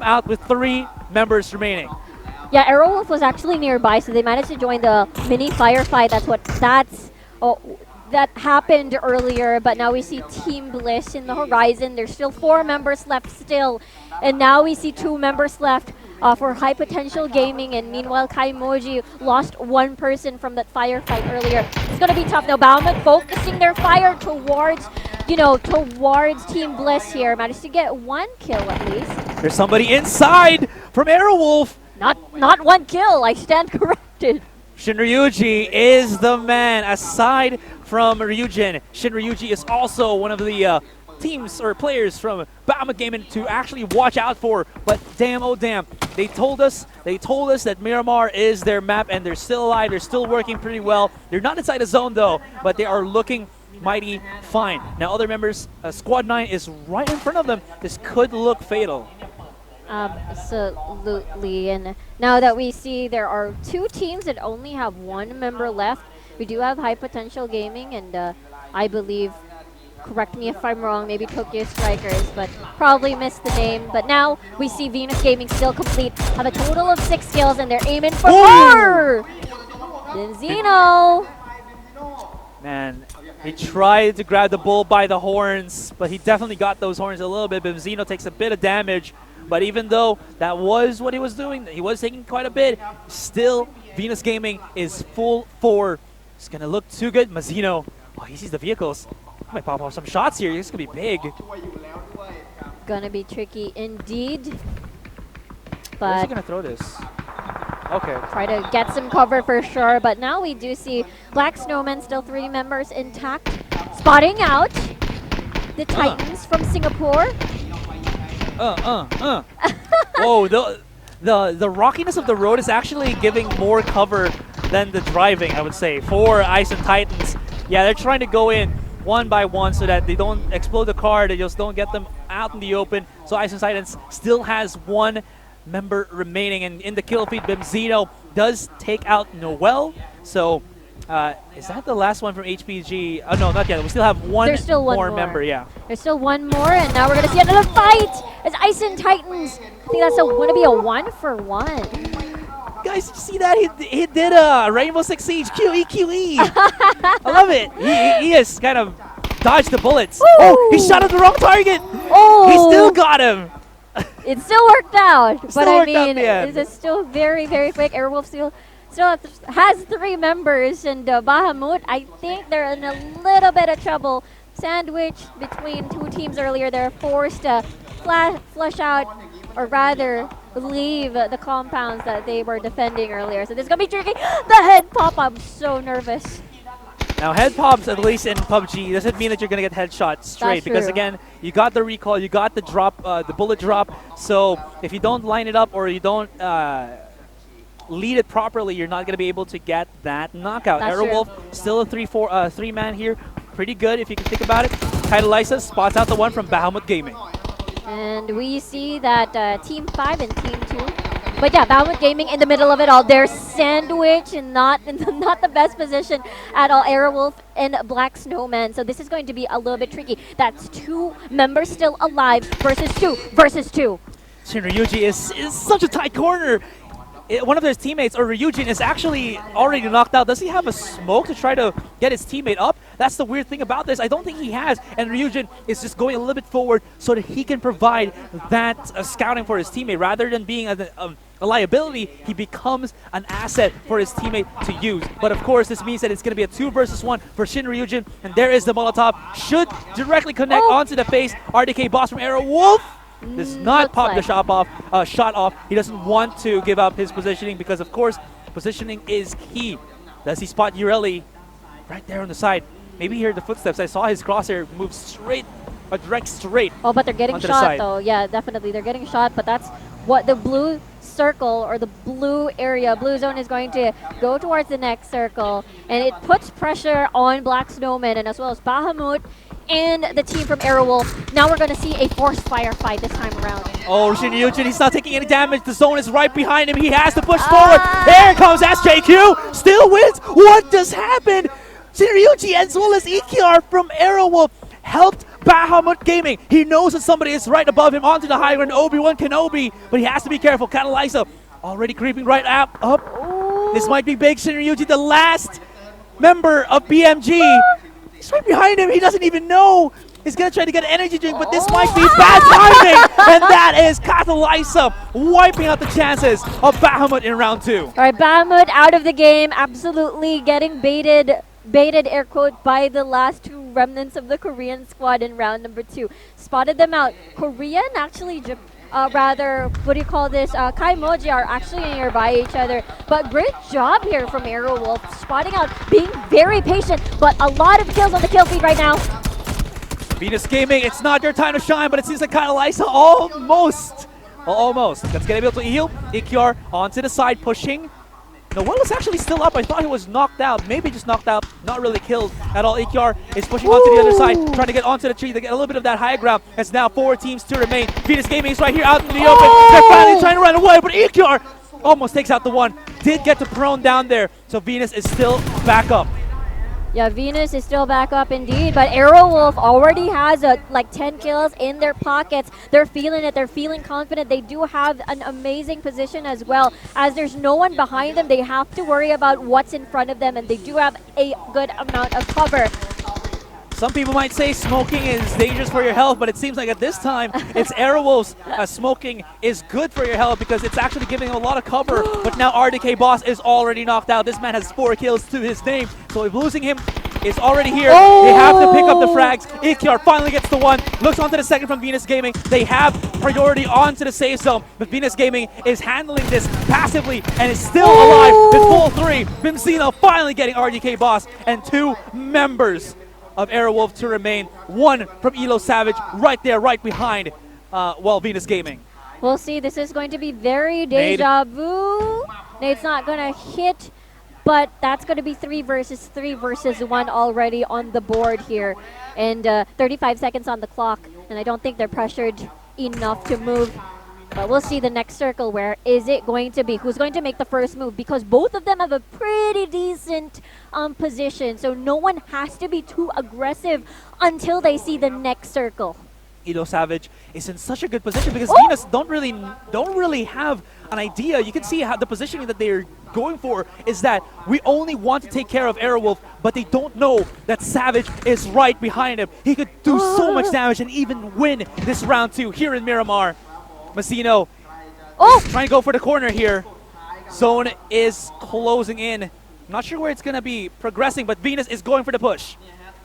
out with 3 members remaining. Yeah, AEROWOLF was actually nearby, so they managed to join the mini firefight. That happened earlier, but now we see Team Bliss in the horizon. There's still 4 members left still, and now we see 2 members left for High Potential Gaming, and meanwhile Kaimoji lost 1 person from that firefight earlier. It's gonna be tough now. Bahamut focusing their fire towards, towards Team Bliss here. Managed to get 1 kill at least. There's somebody inside from AEROWOLF. Not 1 kill, I stand corrected. Shinryuji is the man. Aside from Ryujin, Shinryuji is also one of the teams or players from Bahamut Gaming to actually watch out for. But damn, oh damn, they told us that Miramar is their map, and they're still alive. They're still working pretty well. They're not inside the zone though, but they are looking mighty fine. Now other members, Squad 9 is right in front of them. This could look fatal. Absolutely, and now that we see there are 2 teams that only have 1 member left, we do have High Potential Gaming and I believe, correct me if I'm wrong, maybe Tokyo Strikers, but probably missed the name. But now we see Venus Gaming still complete, have a total of 6 kills, and they're aiming for more! Benzino! Man, he tried to grab the bull by the horns, but he definitely got those horns a little bit. Benzino takes a bit of damage. But even though that was what he was doing, he was taking quite a bit, still Venus Gaming is full 4. It's going to look too good. Mazzino, oh, he sees the vehicles. He might pop off some shots here. This is going to be big. Gonna be tricky indeed. But where's he going to throw this? Okay. Try to get some cover for sure. But now we do see Black Snowman, still 3 members intact. Spotting out the Titans from Singapore. Whoa, the rockiness of the road is actually giving more cover than the driving, I would say, for Ice and Titans. Yeah, they're trying to go in one by one so that they don't explode the car, they just don't get them out in the open. So Ice and Titans still has 1 member remaining, and in the kill feed, Benzino does take out Noel. So is that the last one from HPG? Oh, no, not yet. We still have one more member, yeah. There's still 1 more, and now we're going to see another fight as Ice and Titans. I think that's going to be a 1-for-1. Guys, you see that? He did a Rainbow Six Siege QE. I love it. He has kind of dodged the bullets. Ooh. Oh, he shot at the wrong target. Oh. He still got him. It still worked out. But I mean, it is still very, very quick. AEROWOLF still has 3 members, and Bahamut, I think they're in a little bit of trouble. Sandwiched between 2 teams earlier, they're forced to flush out, or rather leave the compounds that they were defending earlier. So this is going to be tricky. The head pop, I'm so nervous. Now head pops, at least in PUBG, doesn't mean that you're going to get headshots straight. Because again, you got the recall, you got the drop, the bullet drop. So if you don't line it up or you don't lead it properly, you're not going to be able to get that knockout. AEROWOLF still a 3-man here. Pretty good if you can think about it. Kaidalisa spots out the one from Bahamut Gaming. And we see that Team 5 and Team 2. But yeah, Bahamut Gaming in the middle of it all. They're sandwiched and not the best position at all. AEROWOLF and Black Snowman. So this is going to be a little bit tricky. That's 2 members still alive versus 2 versus 2. Shinryuji is such a tight corner. One of his teammates, or Ryujin, is actually already knocked out. Does he have a smoke to try to get his teammate up? That's the weird thing about this. I don't think he has. And Ryujin is just going a little bit forward so that he can provide that scouting for his teammate. Rather than being a liability, he becomes an asset for his teammate to use. But of course, this means that it's going to be a 2 versus 1 for Shin Ryujin. And there is the Molotov. Should directly connect onto the face. RDK boss from AEROWOLF does not pop the shot off. He doesn't want to give up his positioning because, of course, positioning is key. Does he spot Ureli right there on the side? Maybe hear the footsteps. I saw his crosshair move straight, direct straight. Oh, but they're getting shot though. Yeah, definitely. They're getting shot, but that's what the blue circle or the blue area, blue zone is going to go towards the next circle. And it puts pressure on Black Snowman and as well as Bahamut and the team from AEROWOLF. Now we're going to see a forced firefight this time around. Oh, Shinryujin, he's not taking any damage. The zone is right behind him. He has to push forward. There comes SJQ. Still wins. What just happened? Shinryuji as well as EKR from AEROWOLF helped Bahamut Gaming, he knows that somebody is right above him onto the high ground, Obi-Wan Kenobi, but he has to be careful. Catalyzer already creeping right up. This might be big. Shinryuji, the last member of BMG. He's right behind him. He doesn't even know. He's going to try to get an energy drink, but this might be bad timing. And that is Catalyzer wiping out the chances of Bahamut in round 2. All right, Bahamut out of the game, absolutely getting baited air quote by the last 2 remnants of the Korean squad in round number 2. Spotted them out. Korean actually, rather, what do you call this? Kaimoji are actually nearby each other. But great job here from AEROWOLF, spotting out, being very patient, but a lot of kills on the kill feed right now. Venus Gaming, it's not your time to shine, but it seems like Catalyzer almost. That's going to be able to heal. Ikiar onto the side, pushing. Noel is actually still up. I thought he was knocked out. Maybe just knocked out, not really killed at all. Ikiar is pushing onto the other side, trying to get onto the tree to get a little bit of that high ground. It's now 4 teams to remain. Venus Gaming is right here out in the open. They're finally trying to run away, but Ikiar almost takes out the one. Did get to prone down there, so Venus is still back up. Yeah, Venus is still back up indeed, but AEROWOLF already has like 10 kills in their pockets. They're feeling it. They're feeling confident. They do have an amazing position as well. As there's no one behind them, they have to worry about what's in front of them, and they do have a good amount of cover. Some people might say smoking is dangerous for your health, but it seems like at this time, it's AEROWOLF's smoking is good for your health because it's actually giving him a lot of cover. But now RDK Boss is already knocked out. This man has 4 kills to his name, so if losing him is already here, they have to pick up the frags. Ikiar finally gets the one, looks onto the second from Venus Gaming. They have priority onto the safe zone, but Venus Gaming is handling this passively and is still alive with full 3. Bimzino finally getting RDK Boss and 2 members of AEROWOLF to remain. 1 from Elo Savage right there, right behind Venus Gaming. We'll see. This is going to be very deja vu. Nade's not going to hit, but that's going to be 3 versus 1 already on the board here. And 35 seconds on the clock, and I don't think they're pressured enough to move. But we'll see the next circle. Where is it going to be? Who's going to make the first move? Because both of them have a pretty decent position, so no one has to be too aggressive until they see the next circle. Elo Savage is in such a good position because Venus don't really have an idea. You can see how the positioning that they're going for is that we only want to take care of AEROWOLF, but they don't know that Savage is right behind him. He could do so much damage and even win this round 2 here in Miramar. Massino trying to go for the corner here. Zone is closing in. Not sure where it's going to be progressing, but Venus is going for the push.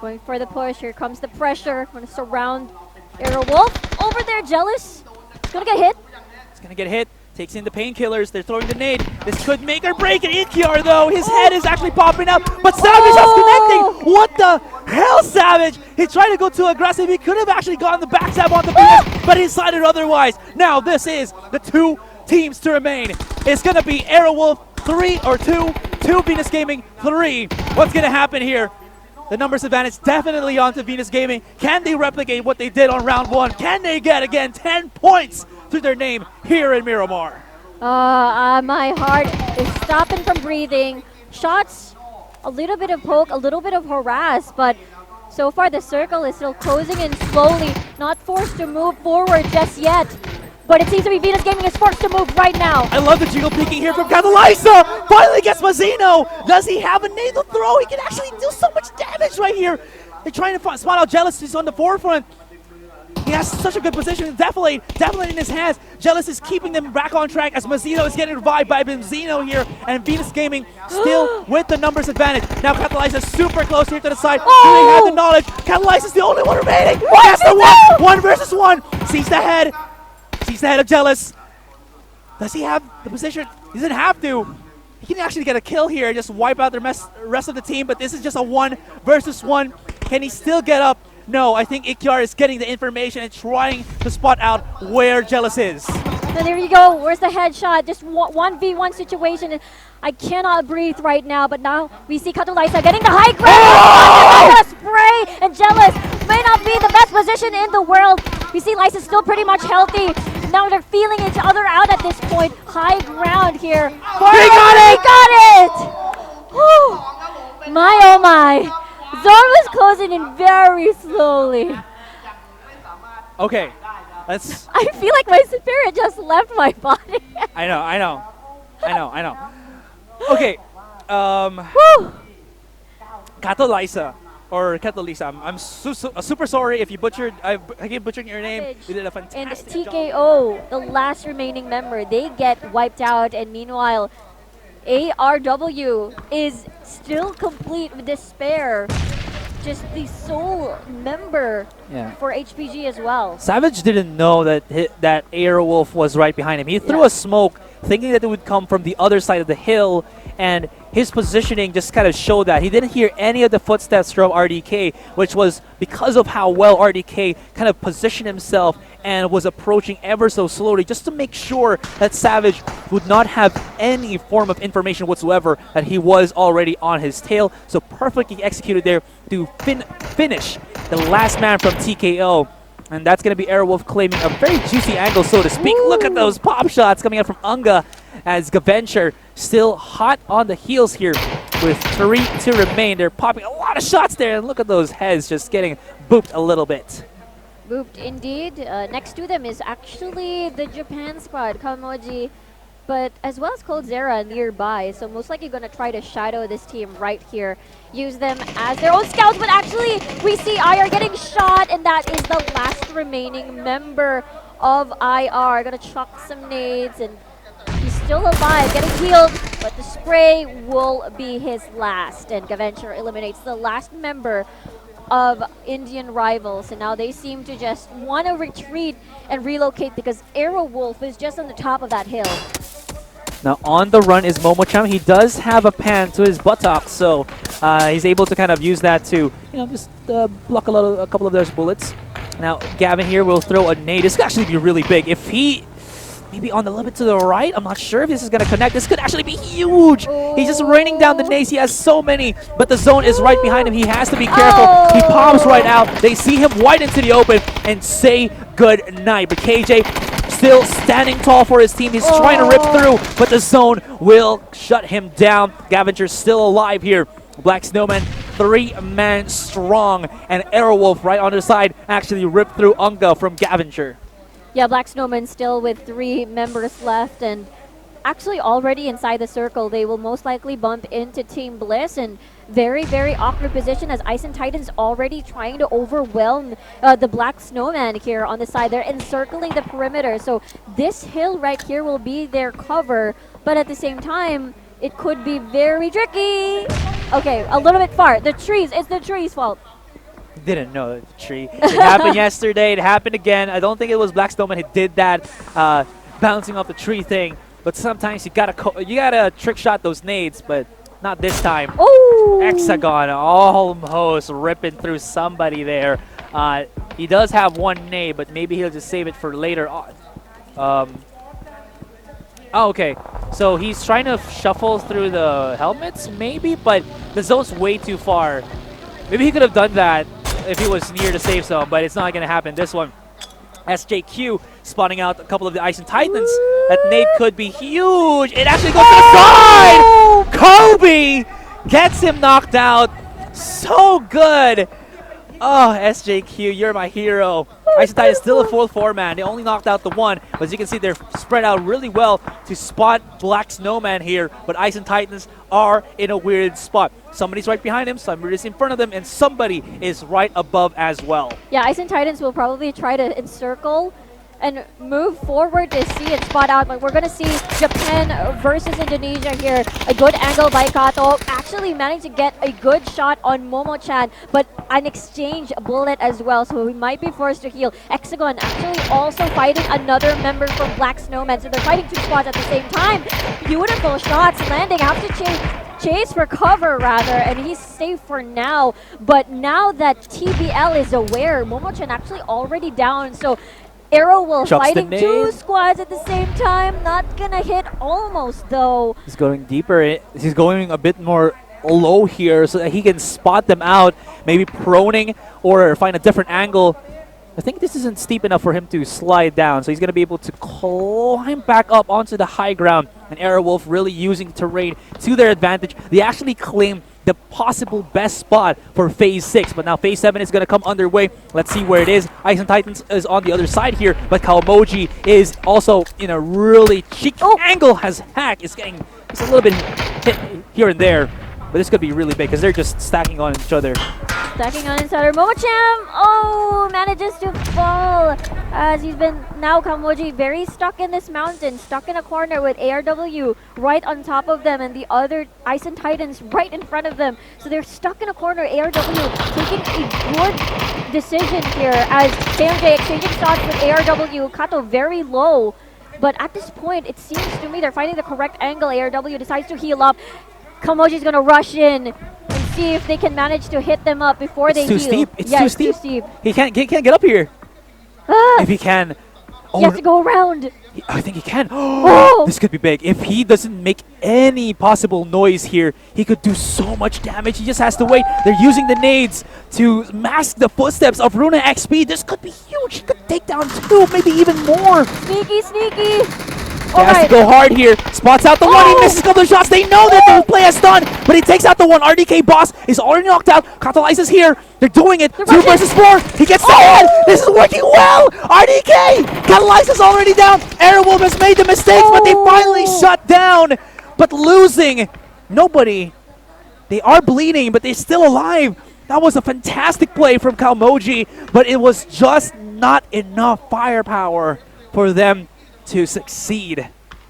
Going for the push. Here comes the pressure. Going to surround AEROWOLF. Over there, Jealous. It's going to get hit. It's going to get hit. Takes in the painkillers. They're throwing the nade. This could make or break it. Ikiar, though, his head is actually popping up, but Savage is connecting. What the hell, Savage? He tried to go too aggressive. He could have actually gotten the backstab on the Venus, but he decided otherwise. Now this is the 2 teams to remain. It's going to be AEROWOLF 3 or 2 Venus Gaming 3. What's going to happen here? The numbers advantage definitely onto Venus Gaming. Can they replicate what they did on round 1? Can they get, again, 10 points to their name here in Miramar? My heart is stopping from breathing. Shots, a little bit of poke, a little bit of harass, but so far the circle is still closing in slowly, not forced to move forward just yet. But it seems to be Venus Gaming is forced to move right now. I love the jiggle peeking here from Catalyzer. Finally gets Mazzino. Does he have a nasal throw? He can actually do so much damage right here. They're trying to spot out Jealous. He's on the forefront. He has such a good position. Definitely in his hands. Jealous is keeping them back on track as Mazzino is getting revived by Benzino here. And Venus Gaming still with the numbers advantage. Now Catalyzer super close here to the side. Do they have the knowledge? Catalyzer is the only one remaining. That's the one. 1 versus 1. Sees the head. Sees the head of Jealous. Does he have the position? He doesn't have to. He can actually get a kill here, just wipe out the rest of the team, but this is just a 1 versus 1. Can he still get up? No, I think Ikiar is getting the information and trying to spot out where Jealous is. So there you go. Where's the headshot? Just 1v1 situation. I cannot breathe right now, but now we see Catalyzer getting the high ground. Spray, and Jealous may not be the best position in the world. We see Lysa still pretty much healthy. Now they're feeling each other out at this point. High ground here. They got it! Whew. My oh my. Zone was closing in very slowly. Okay, let's. I feel like my spirit just left my body. I know. Okay, Whew. Catalisa or Catalisa. I'm super sorry if you butchered. I keep butchering your name. You did a And fantastic job. TKO, the last remaining member, they get wiped out. And meanwhile, ARW is still complete with despair. Just the sole member Yeah. for HPG as well. Savage didn't know that that AEROWOLF was right behind him. He threw a smoke, thinking that it would come from the other side of the hill, and his positioning just kind of showed that. He didn't hear any of the footsteps from RDK, which was because of how well RDK kind of positioned himself and was approaching ever so slowly, just to make sure that Savage would not have any form of information whatsoever that he was already on his tail. So perfectly executed there to finish the last man from TKO. And that's going to be AEROWOLF claiming a very juicy angle, so to speak. Look at those pop shots coming out from Unga as Gaventure still hot on the heels here with 3 to remain. They're popping a lot of shots there, and look at those heads just getting booped a little bit. Booped indeed. Next to them is actually the Japan squad, Kamoji, but as well as Coldzera nearby. So most likely going to try to shadow this team right here. Use them as their own scouts, but actually we see IR getting shot, and that is the last remaining member of IR. Gonna chuck some nades, and he's still alive, getting healed, but the spray will be his last. And Gaventure eliminates the last member of Indian rivals, and now they seem to just want to retreat and relocate because AEROWOLF is just on the top of that hill. Now on the run is Momo-chan. He does have a pan to his buttocks, so he's able to kind of use that to, just block a couple of those bullets. Now Gavin here will throw a nade. This could actually be really big. If he maybe on the little bit to the right, I'm not sure if this is going to connect. This could actually be huge. He's just raining down the nades. He has so many, but the zone is right behind him. He has to be careful. He pops right out. They see him wide into the open and say good night. But KJ still standing tall for his team. He's trying to rip through, but the zone will shut him down. Gaventure's still alive here. Black Snowman, 3-man strong, and AEROWOLF right on the side actually ripped through Unga from Gaventure. Yeah, Black Snowman still with 3 members left, and actually already inside the circle. They will most likely bump into Team Bliss, and very, very awkward position as Ice and Titan's already trying to overwhelm the Black Snowman here on the side. They're encircling the perimeter, so this hill right here will be their cover, but at the same time, it could be very tricky. Okay, a little bit far. The trees, it's the trees' fault. Didn't know the tree. It happened yesterday. It happened again. I don't think it was Black Snowman who did that bouncing off the tree thing. But sometimes you gotta trick shot those nades, but not this time. Oh! Hexagon almost ripping through somebody there. He does have 1 nade, but maybe he'll just save it for later on. Oh, okay. So he's trying to shuffle through the helmets, maybe, but the zone's way too far. Maybe he could have done that if he was near the safe zone, but it's not going to happen. This one, SJQ spawning out a couple of the Ice and Titans. That nade could be huge. It actually goes to the side. Kobe gets him knocked out. So good. Oh, SJQ, you're my hero. Ice and Titans still a full 4-man. They only knocked out the 1, but as you can see, they're spread out really well to spot Black Snowman here. But Ice and Titans are in a weird spot. Somebody's right behind him, somebody's in front of them, and somebody is right above as well. Yeah, Ice and Titans will probably try to encircle and move forward to see and spot out. But we're going to see Japan versus Indonesia here. A good angle by Kato. Actually managed to get a good shot on Momo-chan, but an exchange bullet as well, so we might be forced to heal. Hexagon actually also fighting another member from Black Snowman, so they're fighting 2 squads at the same time. Beautiful shots landing. Have to chase for cover rather, and he's safe for now. But now that TBL is aware, Momo-chan actually already down, so AEROWOLF fighting 2 squads at the same time. Not gonna hit almost though. He's going deeper. He's going a bit more low here so that he can spot them out, maybe proning or find a different angle. I think this isn't steep enough for him to slide down, so he's going to be able to climb back up onto the high ground. And AEROWOLF really using terrain to their advantage. They actually claim the possible best spot for Phase 6. But now Phase 7 is going to come underway. Let's see where it is. Ice and Titans is on the other side here, but Kalmoji is also in a really cheeky angle. Has Hack is getting just a little bit hit here and there. But this could be really big because they're just stacking on each other. Stacking on each other. Momocham, manages to fall as he's been now Kalmoji very stuck in this mountain, stuck in a corner with ARW right on top of them and the other Ice and Titans right in front of them. So they're stuck in a corner. ARW taking a good decision here as JMJ exchanging shots with ARW. Kato very low. But at this point, it seems to me they're finding the correct angle. ARW decides to heal up. Kalmoji's gonna rush in and see if they can manage to hit them up before they heal. It's too steep. It's yeah, too it's steep. Too steep. He can't get up here. If he can. He has to go around. I think he can. Oh! This could be big. If he doesn't make any possible noise here, he could do so much damage. He just has to wait. They're using the nades to mask the footsteps of Runa XP. This could be huge. He could take down 2, maybe even more. Sneaky, sneaky. He has to go hard here. Spots out the one. He misses a couple of shots. They know that the play has done, but he takes out the one. RDK boss is already knocked out. Catalyze is here. They're doing it. 2 versus 4. He gets the head. This is working well. RDK. Catalyze is already down. AEROWOLF has made the mistakes, but they finally shut down. But losing. Nobody. They are bleeding, but they're still alive. That was a fantastic play from Kalmoji, but it was just not enough firepower for them to succeed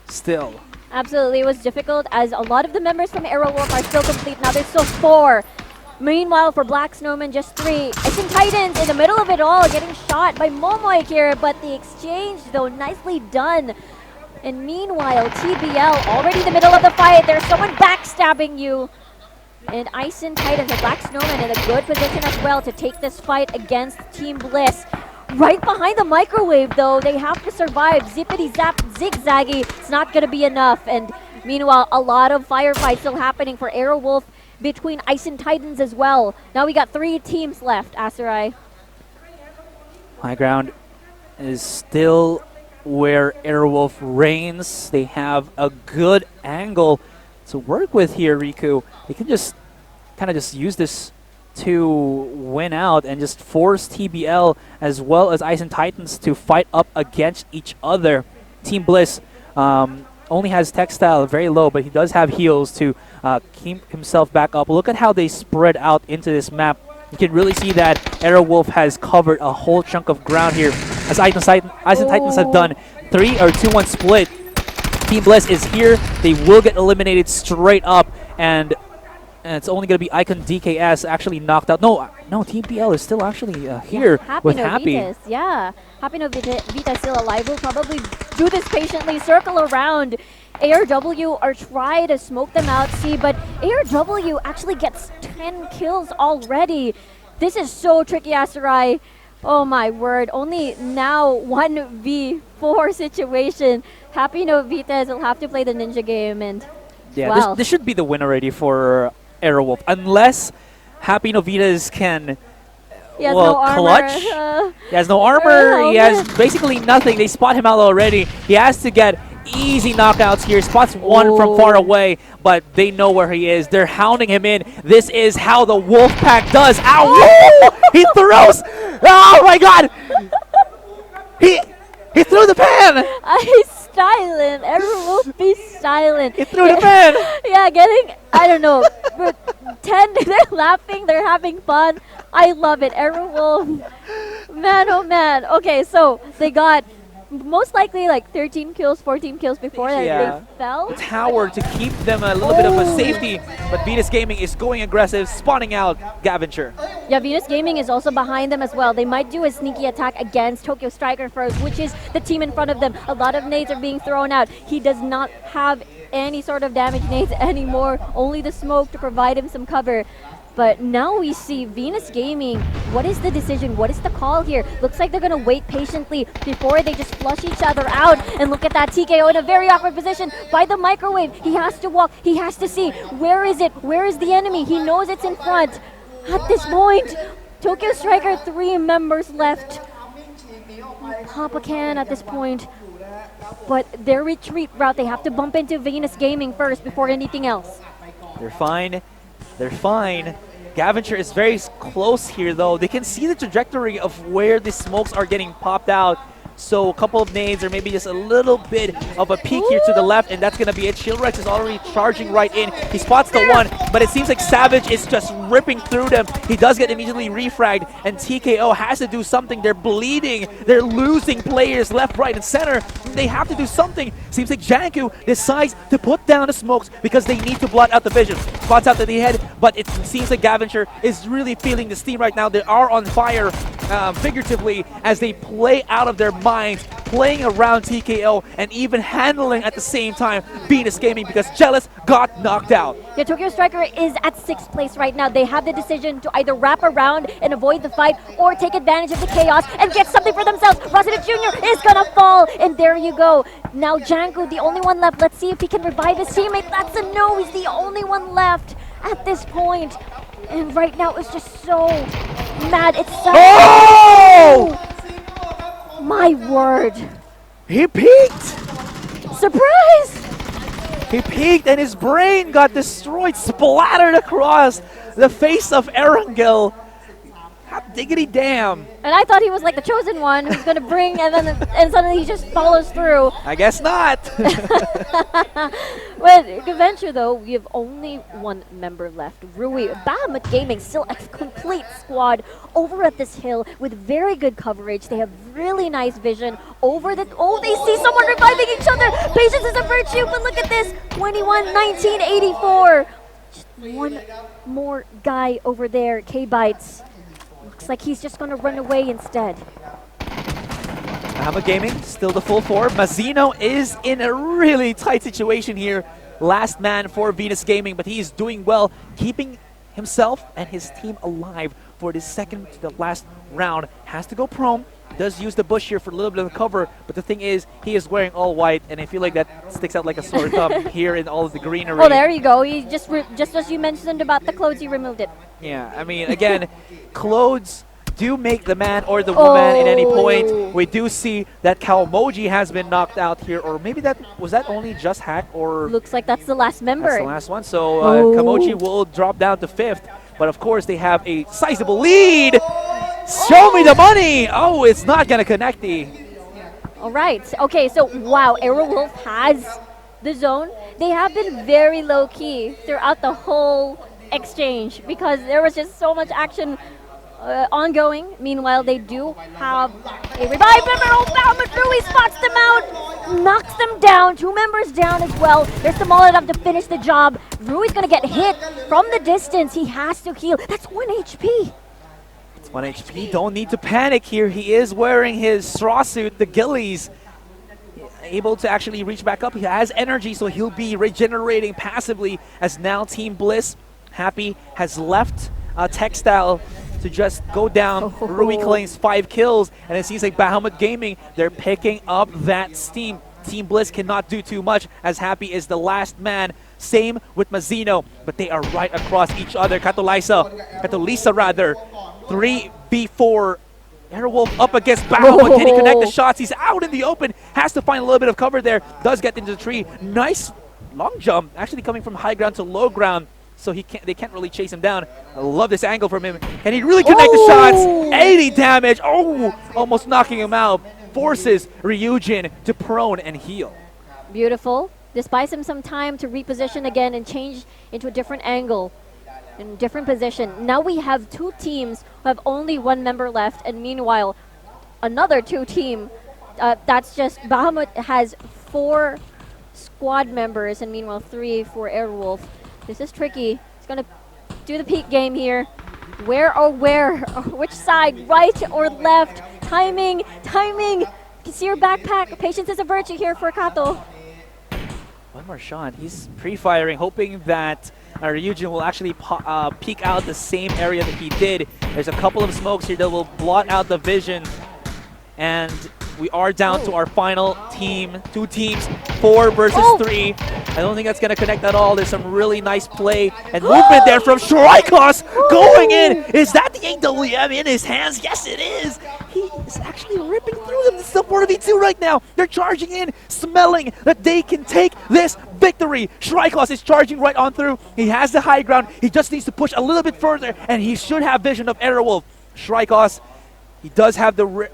still. Absolutely, it was difficult as a lot of the members from AEROWOLF are still complete. Now there's still 4. Meanwhile, for Black Snowman, just 3. Ice and Titans in the middle of it all, getting shot by Momoy here, but the exchange, though, nicely done. And meanwhile, TBL already in the middle of the fight. There's someone backstabbing you. And Ice and Titans and Black Snowman in a good position as well to take this fight against Team Bliss. Right behind the microwave, though, they have to survive. Zippity zap, zigzaggy. It's not going to be enough. And meanwhile, a lot of firefights still happening for AEROWOLF between Ice and Titans as well. Now we got 3 teams left, Aserai. High ground is still where AEROWOLF reigns. They have a good angle to work with here, Riku. They can just kind of just use this to win out and just force TBL as well as Ice and Titans to fight up against each other. Team Bliss only has Textile very low, but he does have heals to keep himself back up. Look at how they spread out into this map. You can really see that AEROWOLF has covered a whole chunk of ground here as Ice and Titans have done 3 or 2-1 split. Team Bliss is here. They will get eliminated straight up, and it's only going to be Icon DKS actually knocked out. No, TPL is still actually here with Happy. Vitas, yeah, Happy no Vita still alive. Will probably do this patiently, circle around. ARW are trying to smoke them out, see, but ARW actually gets 10 kills already. This is so tricky, Aserai. Oh my word, only now 1v4 situation. Happy no Vitas will have to play the ninja game, and yeah, wow. this should be the win already for AEROWOLF, unless Happy Novitas can clutch. He has no armor. He has basically nothing. They spot him out already. He has to get easy knockouts here. Spots one from far away, but they know where he is. They're hounding him in. This is how the Wolf Pack does. Ow! He throws. Oh my God! He threw the pan. He's silent. Everyone be silent. He threw the pan. Yeah, I don't know. 10, they're laughing. They're having fun. I love it. Everyone. Man, oh man. Okay, so they got most likely like 13 kills, 14 kills before that they fell. Tower to keep them a little bit of a safety, but Venus Gaming is going aggressive, spawning out Gaventure. Yeah, Venus Gaming is also behind them as well. They might do a sneaky attack against Tokyo Striker first, which is the team in front of them. A lot of nades are being thrown out. He does not have any sort of damage nades anymore, only the smoke to provide him some cover. But now we see Venus Gaming. What is the decision? What is the call here? Looks like they're going to wait patiently before they just flush each other out. And look at that TKO in a very awkward position by the microwave. He has to walk. He has to see. Where is it? Where is the enemy? He knows it's in front. At this point, Tokyo Striker, 3 members left. Papa can at this point. But their retreat route, they have to bump into Venus Gaming first before anything else. They're fine. They're fine. Gaventure is very close here, though. They can see the trajectory of where the smokes are getting popped out. So a couple of nades or maybe just a little bit of a peek here to the left, and that's going to be it. Shieldrex is already charging right in. He spots the one, but it seems like Savage is just ripping through them. He does get immediately refragged, and TKO has to do something. They're bleeding. They're losing players left, right, and center. They have to do something. Seems like Janku decides to put down the smokes because they need to blot out the vision. Spots out to the head, but it seems like Gaventure is really feeling the steam right now. They are on fire, figuratively, as they play out of their minds, playing around TKO and even handling at the same time Venus Gaming because Jealous got knocked out. Yeah, Tokyo Striker is at 6th place right now. They have the decision to either wrap around and avoid the fight or take advantage of the chaos and get something for themselves. Resident Jr. is gonna fall, and there you go. Now Janku, the only one left. Let's see if he can revive his teammate. That's a no. He's the only one left at this point. And right now it's just so mad. It's so... Oh! My word. He peaked! Surprise! He peaked and his brain got destroyed, splattered across the face of Erangel. Hot diggity damn. And I thought he was like the chosen one who's gonna bring, and suddenly he just follows through. I guess not. With Gaventure though, we have only one member left. Rui. Bahamut Gaming, still a complete squad over at this hill with very good coverage. They have really nice vision over the... Oh, they see someone reviving each other. Patience is a virtue, but look at this. 21-19-84. Just one more guy over there. K-Bites. Looks like he's just going to run away instead. Bahamut Gaming, still the full four. Mazino is in a really tight situation here. Last man for Venus Gaming, but he's doing well, keeping himself and his team alive for this second to the last round. Has to go prone. Does use the bush here for a little bit of cover, but the thing is, he is wearing all white, and I feel like that sticks out like a sore thumb here in all of the greenery. Oh, there you go. He just as you mentioned about the clothes, he removed it. Yeah, I mean, again, clothes do make the man or the woman at any point. We do see that Kawamoji has been knocked out here, or maybe was that only just Hack, or... Looks like that's the last member. That's the last one, so Kawamoji will drop down to 5th, but of course they have a sizable lead. Show me the money! Oh, it's not gonna connect the... All right, okay, so wow, AEROWOLF has the zone. They have been very low-key throughout the whole exchange because there was just so much action ongoing. Meanwhile, they do have a revive member. Oh, Bahamut Rui spots them out, knocks them down. 2 members down as well. There's the Molotov to finish the job. Rui's gonna get hit from the distance. He has to heal. That's 1 HP. It's 1 HP. Don't need to panic here. He is wearing his straw suit, the ghillies. Able to actually reach back up. He has energy, so he'll be regenerating passively as now Team Bliss, Happy, has left Textile to just go down. Rui claims 5 kills, and it seems like Bahamut Gaming, they're picking up that steam. Team Bliss cannot do too much as Happy is the last man. Same with Mazino, but they are right across each other. Katolisa rather. 3v4. AEROWOLF up against Bahamut. Can he connect the shots? He's out in the open. Has to find a little bit of cover there. Does get into the tree. Nice long jump. Actually coming from high ground to low ground. So they can't really chase him down. I love this angle from him. Can he really connect the shots? 80 damage. Oh, almost knocking him out. Forces Ryujin to prone and heal. Beautiful. This buys him some time to reposition again and change into a different angle, in a different position. Now we have 2 teams who have only 1 member left, and meanwhile, another 2 team. That's just Bahamut has 4 squad members, and meanwhile 3 for AEROWOLF. This is tricky. He's gonna do the peak game here. Where? Which side? Right or left? Timing, timing. You can see your backpack. Patience is a virtue here for Kato. One more shot. He's pre-firing, hoping that Ryujin will actually peek out the same area that he did. There's a couple of smokes here that will blot out the vision. And We are down to our final team. 2 teams, 4 versus 3. I don't think that's going to connect at all. There's some really nice play and movement there from Shrikos going in. Is that the AWM in his hands? Yes, it is. He is actually ripping through them. This is a 4v2 right now. They're charging in, smelling that they can take this victory. Shrikos is charging right on through. He has the high ground. He just needs to push a little bit further, and he should have vision of AEROWOLF. Shrikos, he does have the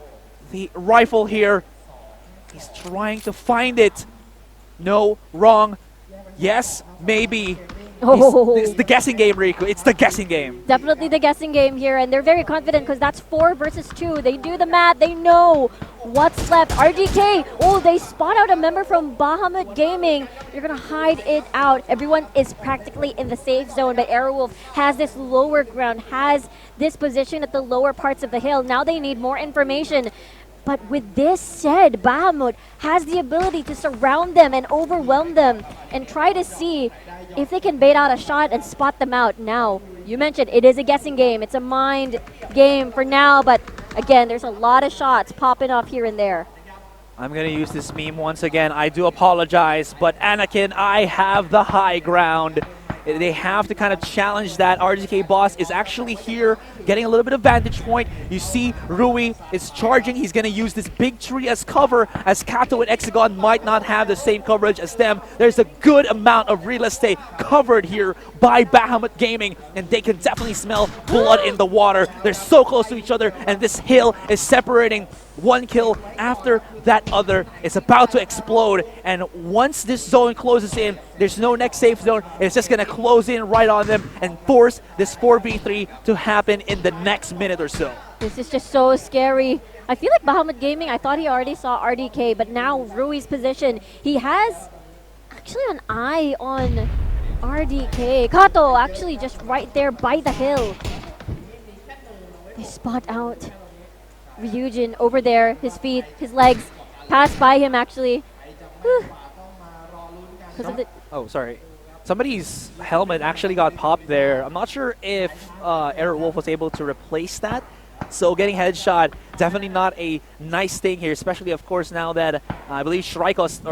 rifle here. He's trying to find it. No, wrong. Yes, maybe. It's the guessing game, Riku. It's the guessing game. Definitely the guessing game here, and they're very confident because that's 4 versus 2. They do the math. They know what's left. RGK, oh, they spot out a member from Bahamut Gaming. They're going to hide it out. Everyone is practically in the safe zone, but AEROWOLF has this lower ground, has this position at the lower parts of the hill. Now they need more information. But with this said, Bahamut has the ability to surround them and overwhelm them and try to see if they can bait out a shot and spot them out. Now, you mentioned it is a guessing game. It's a mind game for now, but again, there's a lot of shots popping off here and there. I'm going to use this meme once again. I do apologize, but Anakin, I have the high ground. They have to kind of challenge that. RGK boss is actually here, getting a little bit of vantage point. You see Rui is charging. He's going to use this big tree as cover, as Kato and Hexagon might not have the same coverage as them. There's a good amount of real estate covered here by Bahamut Gaming, and they can definitely smell blood in the water. They're so close to each other, and this hill is separating. One kill after that other. It's about to explode, and once this zone closes in, there's no next safe zone. It's just going to close in right on them and force this 4v3 to happen in the next minute or so. This is just so scary. I feel like Bahamut Gaming, I thought he already saw RDK, but now Rui's position, he has actually an eye on RDK. Kato actually just right there by the hill. They spot out Ryujin over there, his feet, his legs, passed by him actually. Oh, sorry. Somebody's helmet actually got popped there. I'm not sure if AEROWOLF was able to replace that. So getting headshot, definitely not a nice thing here, especially of course now that I believe Shrikos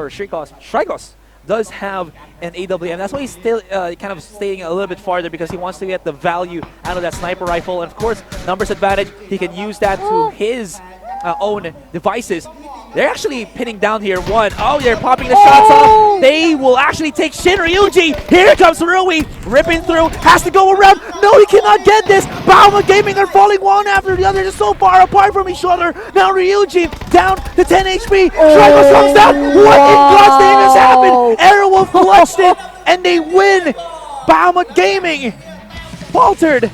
does have an AWM. That's why he's still kind of staying a little bit farther, because he wants to get the value out of that sniper rifle. And of course, numbers advantage, he can use that to his own devices. They're actually pinning down here one. Oh, they're popping the shots off. They will actually take Shin Ryuji. Here comes Rui, ripping through, has to go around. No, he cannot get this. Bahamut Gaming are falling one after the other. They're so far apart from each other. Now Ryuji down to 10 HP. Shrikos comes down. What in God's name has happened? AEROWOLF clutched it, and they win. Bahamut Gaming faltered.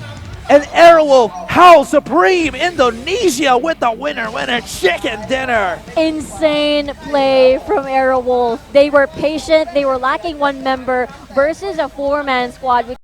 And AEROWOLF, how supreme, Indonesia with the winner chicken dinner. Insane play from AEROWOLF. They were patient, they were lacking one member versus a 4-man squad.